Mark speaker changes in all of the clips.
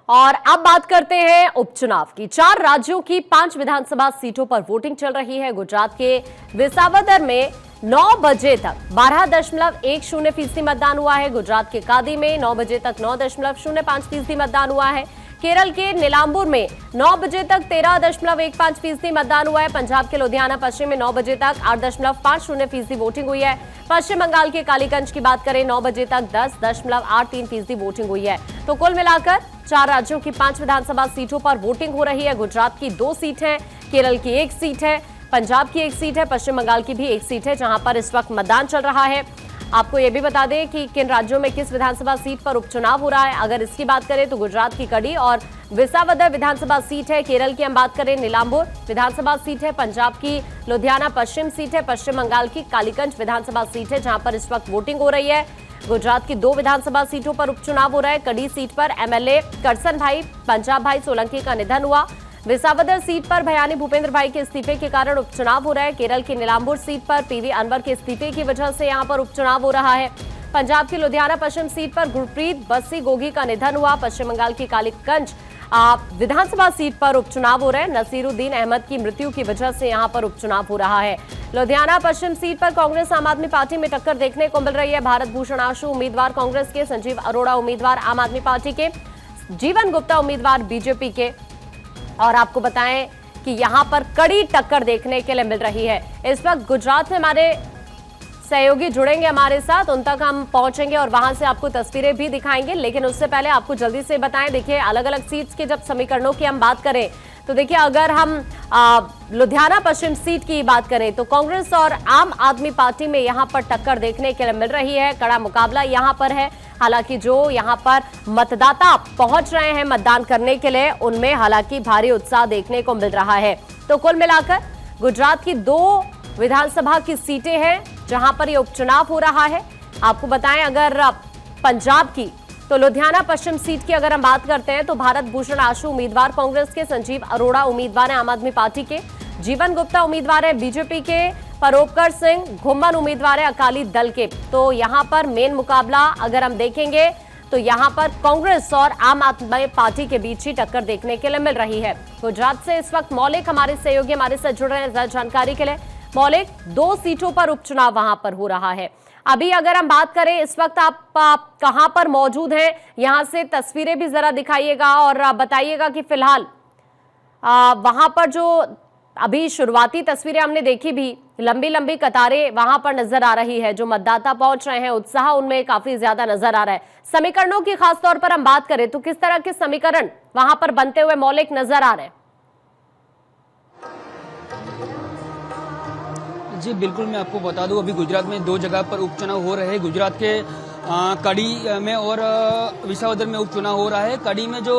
Speaker 1: और अब बात करते हैं उपचुनाव की। 4 राज्यों की 5 विधानसभा सीटों पर वोटिंग चल रही है। गुजरात के विसावदर में 9 बजे तक 12.10% मतदान हुआ है। गुजरात के कादी में 9 बजे तक 9.05% मतदान हुआ है। केरल के नीलांबुर में 9 बजे तक 13.15% मतदान हुआ है। पंजाब के लुधियाना पश्चिम में 9 बजे तक 8.50% वोटिंग हुई है। पश्चिम बंगाल के कालीगंज की बात करें 9 बजे तक 10.83% वोटिंग हुई है। तो कुल मिलाकर 4 राज्यों की 5 विधानसभा सीटों पर वोटिंग हो रही है। गुजरात की 2 सीट है, केरल की 1 सीट है, पंजाब की 1 सीट है, पश्चिम बंगाल की भी 1 सीट है, जहां पर इस वक्त मतदान चल रहा है। आपको यह भी बता दें कि किन राज्यों में किस विधानसभा सीट पर उपचुनाव हो रहा है। अगर इसकी बात करें तो गुजरात की कड़ी और विसावदर विधानसभा सीट है। केरल की हम बात करें नीलांबुर विधानसभा सीट है। पंजाब की लुधियाना पश्चिम सीट है। पश्चिम बंगाल की कालीगंज विधानसभा सीट है, जहां पर इस वक्त वोटिंग हो रही है। गुजरात की 2 विधानसभा सीटों पर उपचुनाव हो रहा है। कड़ी सीट पर एमएलए करसन भाई पंजाब भाई सोलंकी का निधन हुआ। विसावदर सीट पर भयानी भूपेंद्र भाई के इस्तीफे के कारण उपचुनाव हो रहा है। केरल की नीलांबुर सीट पर पीवी अनवर के इस्तीफे की वजह से यहां पर उपचुनाव हो रहा है। पंजाब की लुधियाना पश्चिम सीट पर गुरप्रीत बस्सी गोगी का निधन हुआ। पश्चिम बंगाल की कालीगंज विधानसभा सीट पर उपचुनाव हो रहे हैं। नसीरुद्दीन अहमद की मृत्यु की वजह से यहां पर उपचुनाव हो रहा है। लुधियाना पश्चिम सीट पर कांग्रेस आम आदमी पार्टी में टक्कर देखने को मिल रही है। भारत भूषण आशु उम्मीदवार कांग्रेस के, संजीव अरोड़ा उम्मीदवार आम आदमी पार्टी के, जीवन गुप्ता उम्मीदवार बीजेपी के। और आपको बताएं कि यहां पर कड़ी टक्कर देखने के लिए मिल रही है। इस वक्त गुजरात में हमारे सहयोगी जुड़ेंगे हमारे साथ, उन तक हम पहुंचेंगे और वहां से आपको तस्वीरें भी दिखाएंगे। लेकिन उससे पहले आपको जल्दी से बताएं, देखिए अलग अलग सीट्स के जब समीकरणों की हम बात करें तो देखिए अगर हम लुधियाना पश्चिम सीट की बात करें तो कांग्रेस और आम आदमी पार्टी में यहां पर टक्कर देखने के लिए मिल रही है। कड़ा मुकाबला यहां पर है। हालांकि जो यहां पर मतदाता पहुंच रहे हैं मतदान करने के लिए, उनमें हालांकि भारी उत्साह देखने को मिल रहा है। तो कुल मिलाकर गुजरात की 2 विधानसभा की सीटें हैं जहां पर यह उपचुनाव हो रहा है। आपको बताएं अगर पंजाब की तो लुधियाना पश्चिम सीट की अगर हम बात करते हैं तो भारत भूषण आशु उम्मीदवार कांग्रेस के, संजीव अरोड़ा उम्मीदवार है आम आदमी पार्टी के, जीवन गुप्ता उम्मीदवार है बीजेपी के, परोपकर सिंह घुम्मन उम्मीदवार है अकाली दल के। तो यहां पर मेन मुकाबला अगर हम देखेंगे तो यहां पर कांग्रेस और आम आदमी पार्टी के बीच ही टक्कर देखने के लिए मिल रही है। गुजरात से इस वक्त मौलिक हमारे सहयोगी हमारे साथ जुड़ रहे हैं जानकारी के लिए। मौलिक, 2 सीटों पर उपचुनाव वहां पर हो रहा है। अभी अगर हम बात करें इस वक्त आप कहां पर मौजूद हैं, यहां से तस्वीरें भी जरा दिखाइएगा और बताइएगा कि फिलहाल वहां पर जो अभी शुरुआती तस्वीरें हमने देखी भी, लंबी लंबी कतारें वहां पर नजर आ रही है। जो मतदाता पहुंच रहे हैं, उत्साह उनमें काफी ज्यादा नजर आ रहा है। समीकरणों की खास तौर पर हम बात करें तो किस तरह के समीकरण वहां पर बनते हुए मौलिक नजर आ रहे हैं?
Speaker 2: जी बिल्कुल, मैं आपको बता दूं अभी गुजरात में 2 जगह पर उपचुनाव हो रहे हैं। गुजरात के कड़ी में और विसावदर में उपचुनाव हो रहा है। कड़ी में जो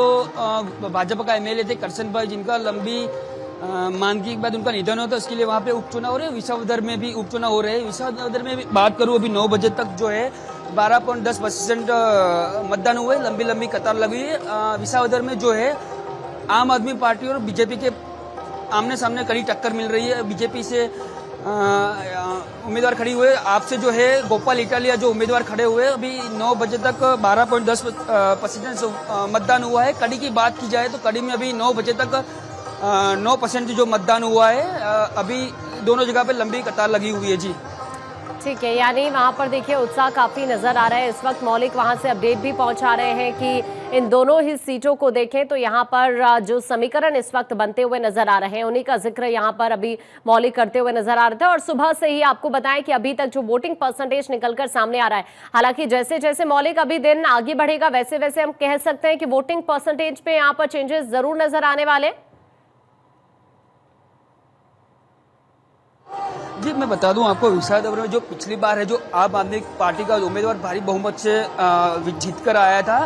Speaker 2: भाजपा का एमएलए थे करसन भाई, जिनका लंबी मांग के बाद उनका निधन होता है, उसके लिए वहाँ पे उपचुनाव हो रहे हैं। विसावदर में भी उपचुनाव हो रहे हैं। विसावदर में भी बात करूँ अभी 9 बजे तक जो है 12.10% मतदान हुए। लंबी लंबी कतार लगी है। विसावदर में जो है आम आदमी पार्टी और बीजेपी के आमने सामने कड़ी टक्कर मिल रही है। बीजेपी से उम्मीदवार खड़ी हुए, आपसे जो है गोपाल इटालिया जो उम्मीदवार खड़े हुए। अभी 9 बजे तक 12.10% मतदान हुआ है। कड़ी की बात की जाए तो कड़ी में अभी 9 बजे तक 9% जो मतदान हुआ है। अभी दोनों जगह पे लंबी कतार लगी हुई है। जी
Speaker 1: ठीक है, यानी वहां पर देखिए उत्साह काफी नजर आ रहा है। इस वक्त मौलिक वहां से अपडेट भी पहुंचा रहे हैं कि इन दोनों ही सीटों को देखें तो यहां पर जो समीकरण इस वक्त बनते हुए नजर आ रहे हैं, उन्हीं का जिक्र यहां पर अभी मौलिक करते हुए नजर आ रहे थे। और सुबह से ही आपको बताएं कि अभी तक जो वोटिंग परसेंटेज निकलकर सामने आ रहा है, हालांकि जैसे जैसे मौलिक अभी दिन आगे बढ़ेगा वैसे वैसे हम कह सकते हैं कि वोटिंग परसेंटेज पे यहाँ पर चेंजेस जरूर नजर आने वाले।
Speaker 2: जी मैं बता दूं आपको, विसावदर में जो पिछली बार है जो आम आदमी पार्टी का उम्मीदवार भारी बहुमत से जीत कर आया था,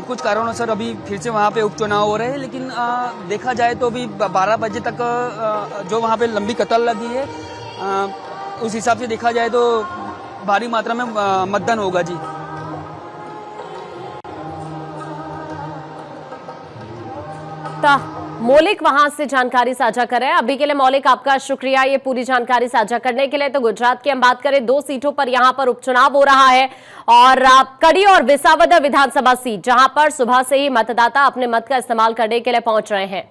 Speaker 2: कुछ कारणों से अभी फिर से वहाँ पे उपचुनाव हो रहे हैं। लेकिन देखा जाए तो अभी 12 बजे तक जो वहाँ पे लंबी कतार लगी है, उस हिसाब से देखा जाए तो भारी मात्रा में मतदान होगा। जी
Speaker 1: मौलिक वहां से जानकारी साझा कर रहे हैं। अभी के लिए मौलिक आपका शुक्रिया ये पूरी जानकारी साझा करने के लिए। तो गुजरात की हम बात करें, 2 सीटों पर यहां पर उपचुनाव हो रहा है और कड़ी और विसावदर विधानसभा सीट जहां पर सुबह से ही मतदाता अपने मत का इस्तेमाल करने के लिए पहुंच रहे हैं।